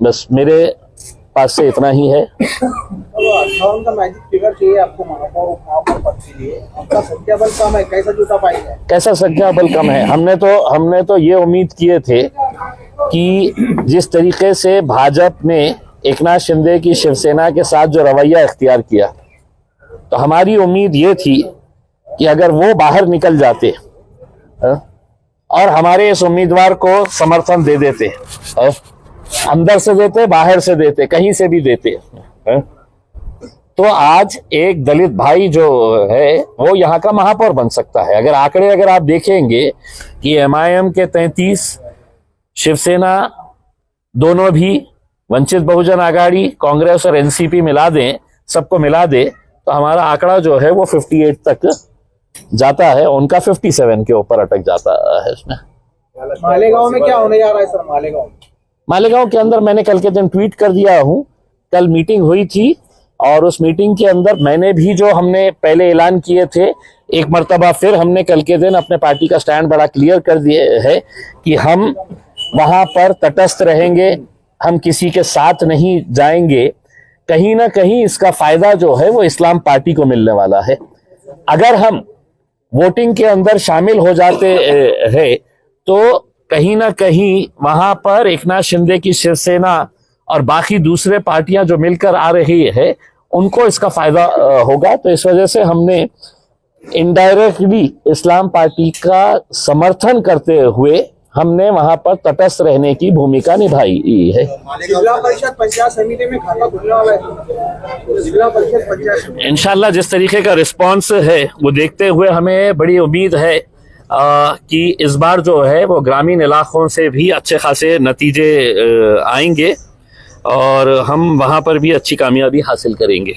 बस मेरे पास से इतना ही है। तो का मैजिक फिगर चाहिए आपको महापौर उपमहापौर पद के लिए, आपका संख्याबल कम है, कैसा जूता पाएंगे? कैसा संख्याबल कम है? हमने तो ये उम्मीद किए थे कि जिस तरीके से भाजपा ने एकनाथ शिंदे की शिवसेना के साथ जो रवैया इख्तियार किया, तो हमारी उम्मीद ये थी कि अगर वो बाहर निकल जाते और हमारे इस उम्मीदवार को समर्थन दे देते, अंदर से देते, बाहर से देते, कहीं से भी देते, तो आज एक दलित भाई जो है वो यहाँ का महापौर बन सकता है। अगर आप देखेंगे कि MIM के 33, शिवसेना दोनों भी, वंचित बहुजन आघाड़ी, कांग्रेस और NCP मिला दें, सबको मिला दे, तो हमारा आंकड़ा जो है वो 58 तक जाता है, उनका 57 के ऊपर अटक जाता है इसमें। मालेगांव में क्या होने जा रहा है सर? मालेगांव के अंदर मैंने कल के दिन ट्वीट कर दिया हूं, कल मीटिंग हुई थी और उस मीटिंग के अंदर मैंने भी जो हमने पहले ऐलान किए थे, एक मर्तबा फिर हमने कल के दिन अपने पार्टी का स्टैंड बड़ा क्लियर कर दिए है कि हम वहां पर तटस्थ रहेंगे, हम किसी के साथ नहीं जाएंगे। कहीं ना कहीं इसका फायदा जो है वो इस्लाम पार्टी को मिलने वाला है। अगर हम वोटिंग के अंदर शामिल हो जाते हैं तो कहीं ना कहीं वहां पर एकनाथ शिंदे की शिवसेना और बाकी दूसरे पार्टियां जो मिलकर आ रही है उनको इसका फायदा होगा। तो इस वजह से हमने इनडायरेक्टली इस्लाम पार्टी का समर्थन करते हुए हमने वहां पर तटस्थ रहने की भूमिका निभाई है। जिला परिषद पंचायत समिति में खाता खुलने वाला है, जिला परिषद पंचायत समिति इंशाल्लाह जिस तरीके का रिस्पांस है वो देखते हुए हमें बड़ी उम्मीद है कि इस बार जो है वो ग्रामीण इलाकों से भी अच्छे खासे नतीजे आएंगे और हम वहां पर भी अच्छी कामयाबी हासिल करेंगे।